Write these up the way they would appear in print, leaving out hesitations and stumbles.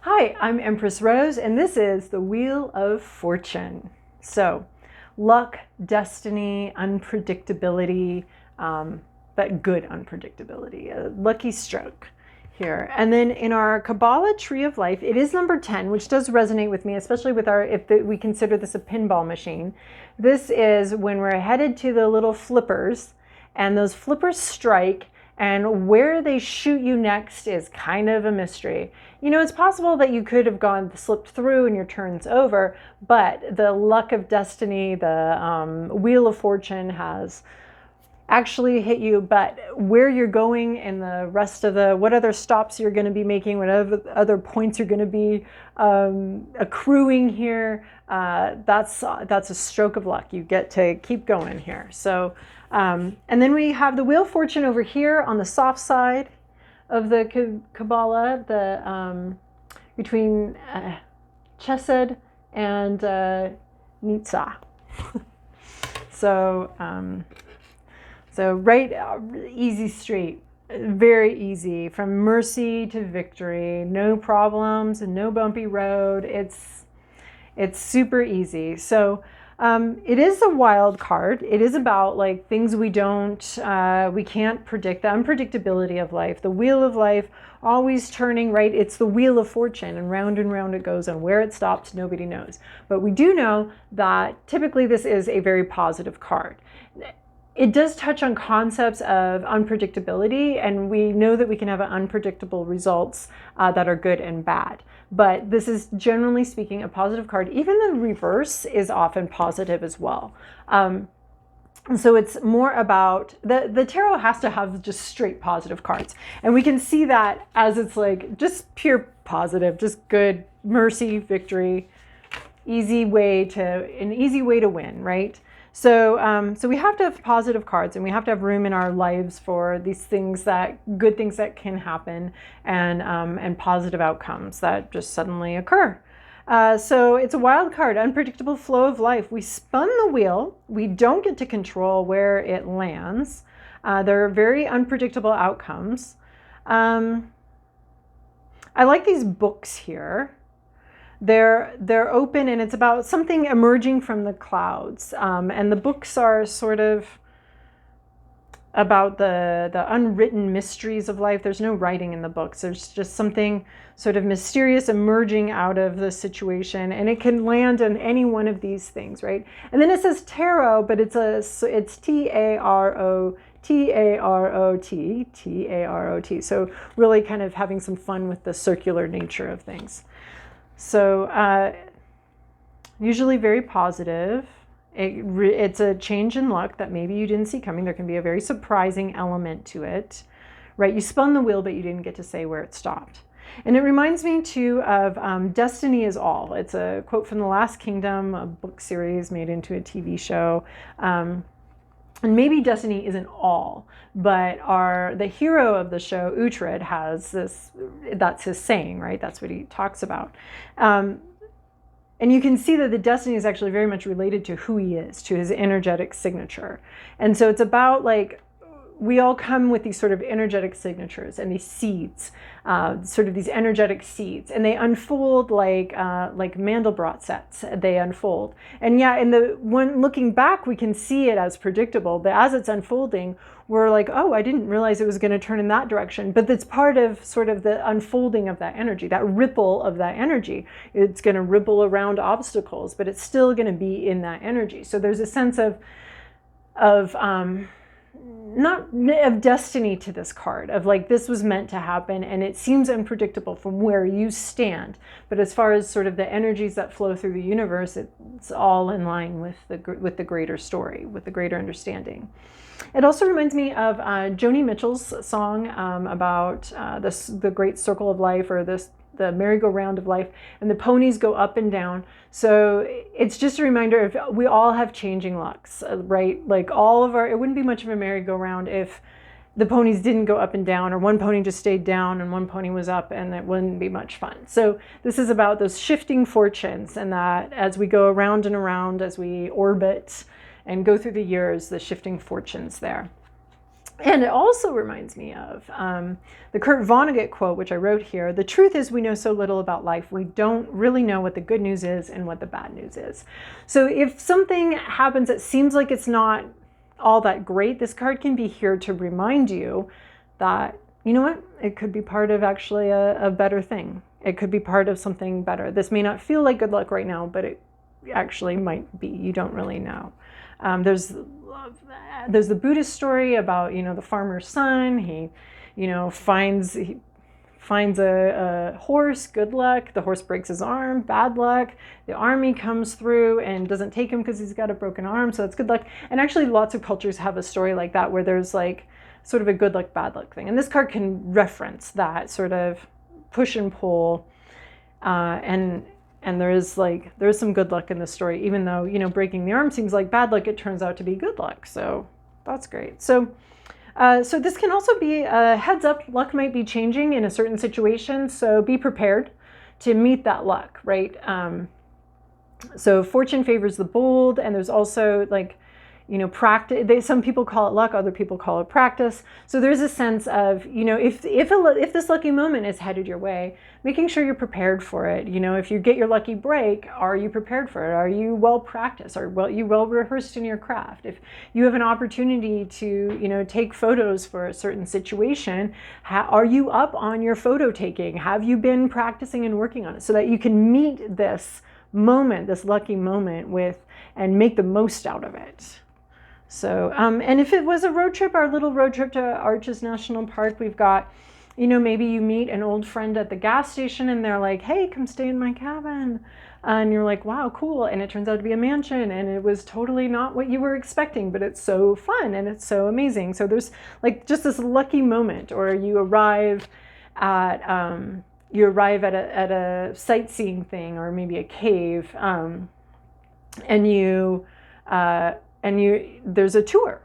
Hi, I'm Empress Rose, and this is the Wheel of Fortune. So, luck, destiny, unpredictability, but good unpredictability, a lucky stroke here. And then in our Kabbalah Tree of Life, it is number 10, which does resonate with me, especially with we consider this a pinball machine. This is when we're headed to the little flippers, and those flippers strike, and where they shoot you next is kind of a mystery. You know, it's possible that you could have slipped through and your turn's over, but the luck of destiny, the Wheel of Fortune has actually hit you. But where you're going and the rest of what other stops you're going to be making, what other points you're going to be accruing here, that's a stroke of luck. You get to keep going here. So, and then we have the Wheel of Fortune over here on the soft side of the Kabbalah, between Chesed and Nitzah. So right, easy street, very easy, from mercy to victory, no problems and no bumpy road. It's super easy. So it is a wild card. It is about like things we can't predict, the unpredictability of life, the wheel of life, always turning, right? It's the Wheel of Fortune, and round it goes, and where it stops, nobody knows. But we do know that typically this is a very positive card. It does touch on concepts of unpredictability, and we know that we can have unpredictable results that are good and bad. But this is, generally speaking, a positive card. Even the reverse is often positive as well. So it's more about, the tarot has to have just straight positive cards. And we can see that as it's like just pure positive, just good, mercy, victory, an easy way to win, right? So, so we have to have positive cards, and we have to have room in our lives for these things, good things that can happen, and positive outcomes that just suddenly occur. So it's a wild card, unpredictable flow of life. We spun the wheel. We don't get to control where it lands. There are very unpredictable outcomes. I like these books here. They're open, and it's about something emerging from the clouds. And the books are sort of about the unwritten mysteries of life. There's no writing in the books. There's just something sort of mysterious emerging out of the situation, and it can land on any one of these things, right? And then it says tarot, but it's Tarot, Tarot. So really kind of having some fun with the circular nature of things. So usually very positive. It's a change in luck that maybe you didn't see coming. There can be a very surprising element to it, right? You spun the wheel, but you didn't get to say where it stopped. And it reminds me too of Destiny is All. It's a quote from The Last Kingdom, a book series made into a TV show. And maybe destiny isn't all, but the hero of the show, Uhtred, has this, that's his saying, right? That's what he talks about. And you can see that the destiny is actually very much related to who he is, to his energetic signature. And so it's about like, we all come with these sort of energetic signatures and these seeds, sort of these energetic seeds, and they unfold like Mandelbrot sets. They unfold, and yeah, looking back, we can see it as predictable. But as it's unfolding, we're like, oh, I didn't realize it was going to turn in that direction. But it's part of sort of the unfolding of that energy, that ripple of that energy. It's going to ripple around obstacles, but it's still going to be in that energy. So there's a sense of not of destiny to this card, of like this was meant to happen, and it seems unpredictable from where you stand, but as far as sort of the energies that flow through the universe, it's all in line with the greater story, with the greater understanding. It also reminds me of Joni Mitchell's song about the great circle of life, or the merry-go-round of life, and the ponies go up and down. So it's just a reminder of we all have changing lucks, right? Like it wouldn't be much of a merry-go-round if the ponies didn't go up and down, or one pony just stayed down and one pony was up, and it wouldn't be much fun. So this is about those shifting fortunes, and that as we go around and around, as we orbit and go through the years, the shifting fortunes there. And it also reminds me of the Kurt Vonnegut quote, which I wrote here. The truth is we know so little about life. We don't really know what the good news is and what the bad news is. So if something happens that seems like it's not all that great, this card can be here to remind you that, you know what, it could be part of actually a better thing. It could be part of something better. This may not feel like good luck right now, but it actually might be. You don't really know. There's the Buddhist story about, you know, the farmer's son. He, you know, finds a horse, good luck. The horse breaks his arm, bad luck. The army comes through and doesn't take him because he's got a broken arm, so that's good luck. And actually lots of cultures have a story like that where there's like sort of a good luck, bad luck thing. And this card can reference that sort of push and pull. And there's some good luck in this story, even though, you know, breaking the arm seems like bad luck, it turns out to be good luck. So that's great. So this can also be a heads up. Luck might be changing in a certain situation, so be prepared to meet that luck, right? So fortune favors the bold, and there's also like, you know, practice. Some people call it luck, other people call it practice. So there's a sense of, you know, if this lucky moment is headed your way, making sure you're prepared for it. You know, if you get your lucky break, are you prepared for it? Are you well practiced? Are you well rehearsed in your craft? If you have an opportunity to, you know, take photos for a certain situation, are you up on your photo taking? Have you been practicing and working on it so that you can meet this moment, this lucky moment and make the most out of it? So, and if it was a road trip, our little road trip to Arches National Park, we've got, you know, maybe you meet an old friend at the gas station and they're like, hey, come stay in my cabin. And you're like, wow, cool. And it turns out to be a mansion and it was totally not what you were expecting, but it's so fun and it's so amazing. So there's like just this lucky moment, or you arrive at a sightseeing thing, or maybe a cave, and there's a tour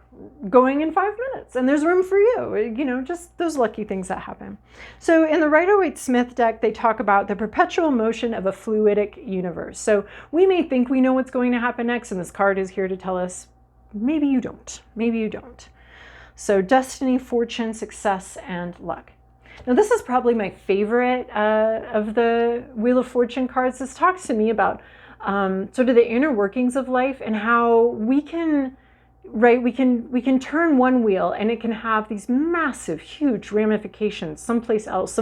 going in 5 minutes and there's room for you, you know, just those lucky things that happen. So in the Rider-Waite-Smith deck, they talk about the perpetual motion of a fluidic universe. So we may think we know what's going to happen next, and this card is here to tell us, maybe you don't, maybe you don't. So destiny, fortune, success, and luck. Now this is probably my favorite of the Wheel of Fortune cards. This talks to me about sort of the inner workings of life and how we can turn one wheel and it can have these massive, huge ramifications someplace else,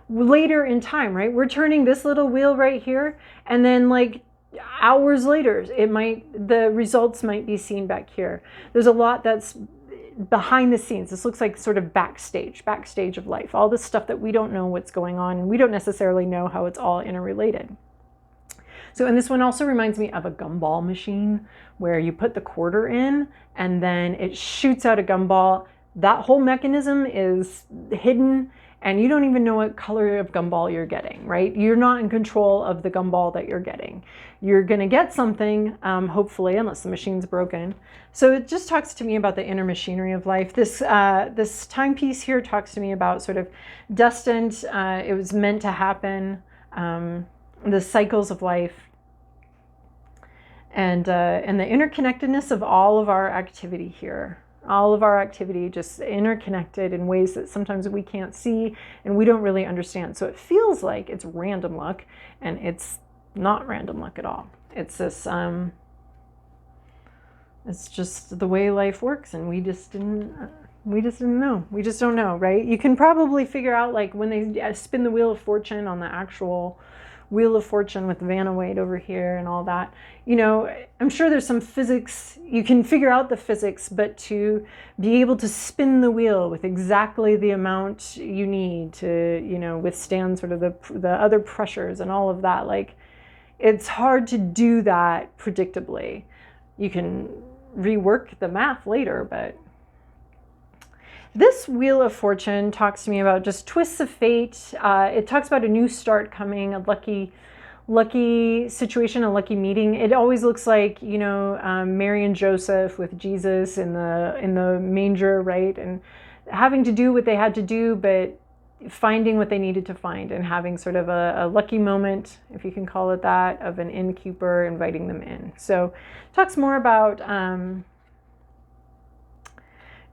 later in time, right? We're turning this little wheel right here, and then like hours later, the results might be seen back here. There's a lot that's behind the scenes. This looks like sort of backstage of life, all this stuff that we don't know what's going on, and we don't necessarily know how it's all interrelated. So, and this one also reminds me of a gumball machine where you put the quarter in and then it shoots out a gumball. That whole mechanism is hidden and you don't even know what color of gumball you're getting, right? You're not in control of the gumball that you're getting. You're gonna get something, hopefully, unless the machine's broken. So it just talks to me about the inner machinery of life. This timepiece here talks to me about sort of destined, it was meant to happen, the cycles of life, and the interconnectedness of all of our activity here. All of our activity just interconnected in ways that sometimes we can't see and we don't really understand. So it feels like it's random luck, and it's not random luck at all. It's this, it's just the way life works, and we just didn't know. We just don't know, right? You can probably figure out, like when they spin the Wheel of Fortune on the actual Wheel of Fortune with Vanna White over here and all that, you know, I'm sure there's some physics, you can figure out the physics, but to be able to spin the wheel with exactly the amount you need to, you know, withstand sort of the other pressures and all of that, like, it's hard to do that predictably. You can rework the math later, but this Wheel of Fortune talks to me about just twists of fate. It talks about a new start coming, a lucky situation, a lucky meeting. It always looks like, you know, Mary and Joseph with Jesus in the manger, right? And having to do what they had to do, but finding what they needed to find, and having sort of a lucky moment, if you can call it that, of an innkeeper inviting them in. So it talks more about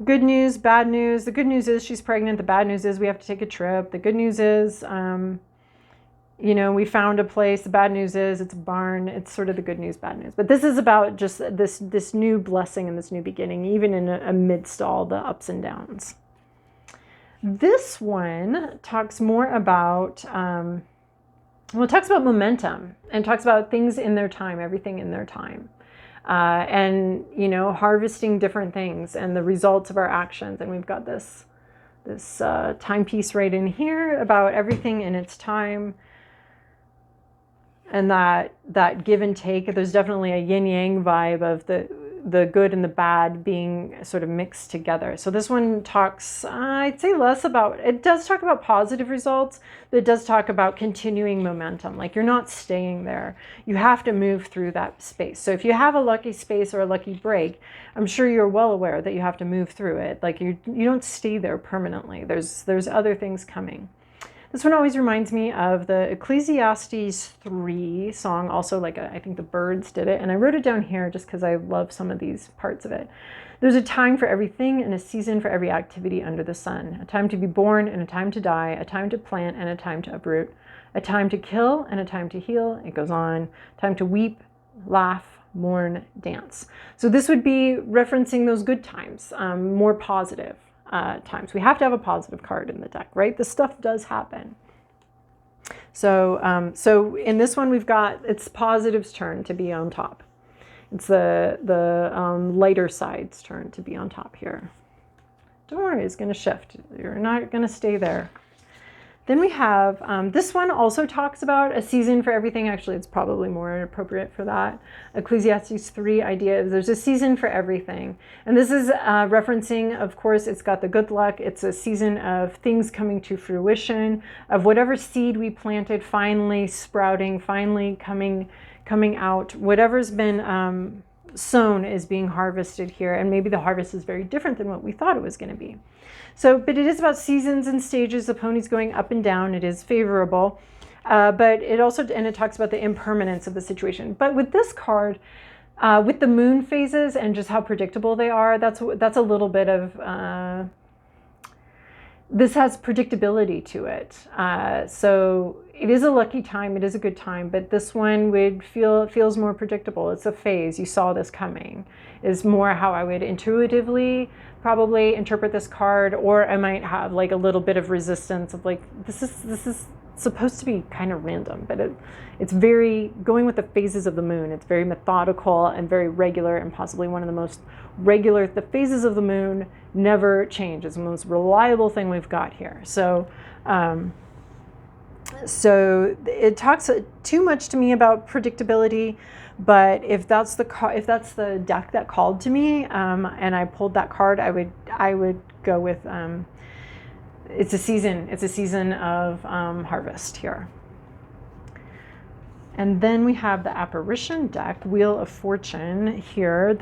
Good news, bad news. The good news is she's pregnant. The bad news is we have to take a trip. The good news is, you know, we found a place. The bad news is it's a barn. It's sort of the good news, bad news. But this is about just this new blessing and this new beginning, even in amidst all the ups and downs. This one talks more about, well, it talks about momentum and talks about things in their time, everything in their time. And, you know, harvesting different things and the results of our actions. And we've got this timepiece right in here about everything in its time. And that give and take. There's definitely a yin-yang vibe of the good and the bad being sort of mixed together. So this one talks, I'd say less about, it does talk about positive results, but it does talk about continuing momentum. Like you're not staying there. You have to move through that space. So if you have a lucky space or a lucky break, I'm sure you're well aware that you have to move through it. Like you don't stay there permanently. There's other things coming. This one always reminds me of the Ecclesiastes 3 song, also like I think the Birds did it. And I wrote it down here just because I love some of these parts of it. There's a time for everything and a season for every activity under the sun. A time to be born and a time to die, a time to plant and a time to uproot, a time to kill and a time to heal. It goes on. Time to weep, laugh, mourn, dance. So this would be referencing those good times, more positive. Times. We have to have a positive card in the deck, right? This stuff does happen. So, so in this one, we've got, it's positive's turn to be on top. It's the lighter side's turn to be on top here. Don't worry, it's going to shift. You're not going to stay there. Then we have, this one also talks about a season for everything. Actually, it's probably more appropriate for that. Ecclesiastes 3 idea is there's a season for everything. And this is referencing, of course, it's got the good luck. It's a season of things coming to fruition, of whatever seed we planted finally sprouting, finally coming out. Whatever's been sown is being harvested here. And maybe the harvest is very different than what we thought it was going to be. So, but it is about seasons and stages. The pony's going up and down. It is favorable. But it also, and it talks about the impermanence of the situation. But with this card, with the moon phases and just how predictable they are, that's a little bit of, this has predictability to it. So it is a lucky time. It is a good time. But this one feels more predictable. It's a phase. You saw this coming is more how I would intuitively probably interpret this card, or I might have like a little bit of resistance of like, this is supposed to be kind of random, but it's very going with the phases of the moon. It's very methodical and very regular, and possibly one of the most regular. The phases of the moon never change. It's the most reliable thing we've got here. So, so it talks too much to me about predictability. But if that's the deck that called to me, and I pulled that card, I would go with it's a season. It's a season of harvest here. And then we have the Apparition deck, Wheel of Fortune here.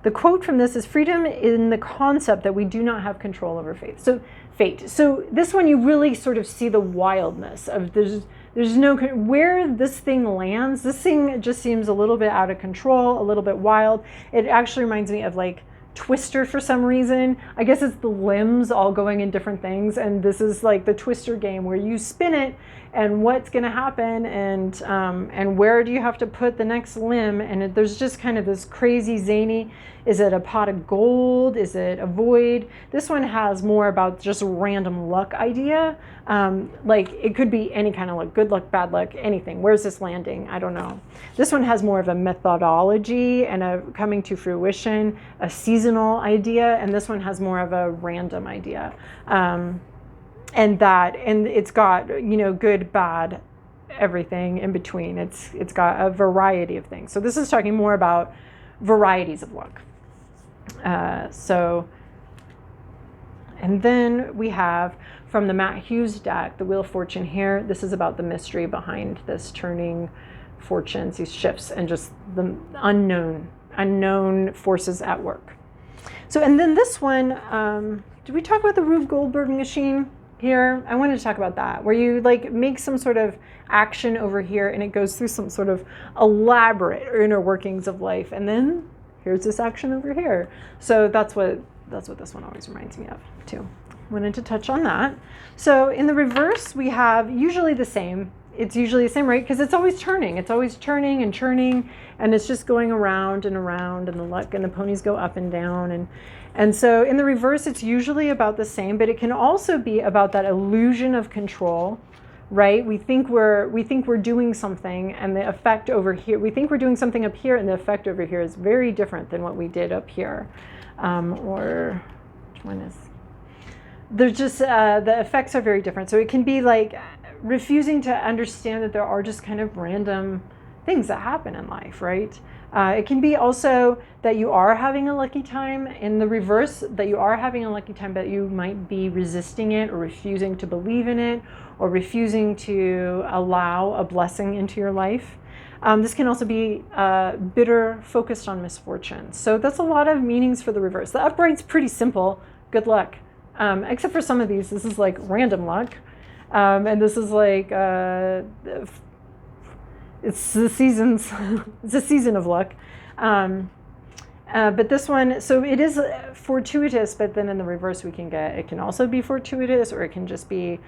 The quote from this is, "Freedom in the concept that we do not have control over fate." So fate. So this one, you really sort of see the wildness of there's no, where this thing lands, this thing just seems a little bit out of control, a little bit wild. It actually reminds me of like Twister for some reason. I guess it's the limbs all going in different things. And this is like the Twister game where you spin it and what's going to happen, and where do you have to put the next limb. And there's just kind of this crazy zany, is it a pot of gold? Is it a void? This one has more about just random luck idea. Like it could be any kind of luck, good luck, bad luck, anything. Where's this landing? I don't know. This one has more of a methodology and a coming to fruition, a seasonal idea. And this one has more of a random idea. And it's got, you know, good, bad, everything in between. It's got a variety of things. So this is talking more about varieties of luck. And then we have from the Matt Hughes deck, the Wheel of Fortune here. This is about the mystery behind this turning fortunes, these shifts, and just the unknown forces at work. So, and then this one, did we talk about the Rube Goldberg machine here? I wanted to talk about that, where you like make some sort of action over here and it goes through some sort of elaborate inner workings of life, and then here's this action over here. So that's what this one always reminds me of too. Wanted to touch on that. So in the reverse, we have usually the same. It's usually the same, right? Because it's always turning. It's always churning and churning, and it's just going around and around, and the luck and the ponies go up and down. And so in the reverse, it's usually about the same, but it can also be about that illusion of control, right? We think we're doing something, and the effect over here, we think we're doing something up here, and the effect over here is very different than what we did up here. Or which one is? There's just, the effects are very different. So it can be like refusing to understand that there are just kind of random things that happen in life, right? It can be also that you are having a lucky time. In the reverse, that you are having a lucky time, but you might be resisting it or refusing to believe in it or refusing to allow a blessing into your life. This can also be bitter, focused on misfortune. So that's a lot of meanings for the reverse. The upright's pretty simple, good luck. Except for some of these, this is like random luck. And this is like, it's the seasons, it's a season of luck. But this one, so it is fortuitous, but then in the reverse we can get, it can also be fortuitous, or it can just be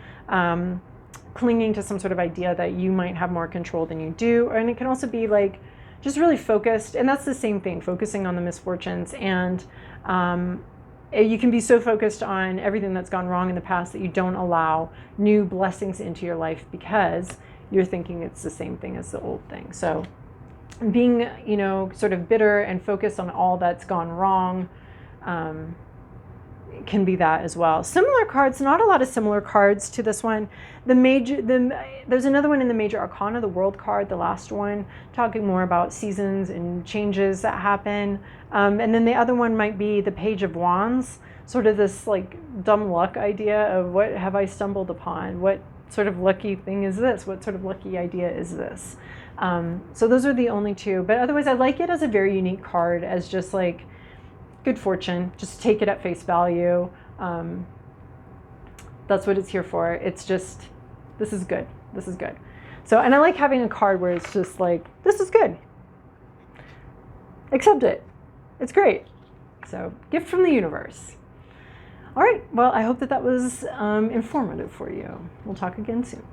clinging to some sort of idea that you might have more control than you do. And it can also be like just really focused, and that's the same thing, focusing on the misfortunes. And you can be so focused on everything that's gone wrong in the past that you don't allow new blessings into your life because you're thinking it's the same thing as the old thing. So being, sort of bitter and focused on all that's gone wrong can be that as well. Similar cards, not a lot of similar cards to this one. There's another one in the Major Arcana, the World card, the last one, talking more about seasons and changes that happen. And then the other one might be the Page of Wands, sort of this like dumb luck idea of what have I stumbled upon? What sort of lucky thing is this? What sort of lucky idea is this? So those are the only two. But otherwise, I like it as a very unique card, as just like good fortune. Just take it at face value. That's what it's here for. It's just, this is good. This is good. So, and I like having a card where it's just like, this is good. Accept it. It's great. So, gift from the universe. All right. Well, I hope that was informative for you. We'll talk again soon.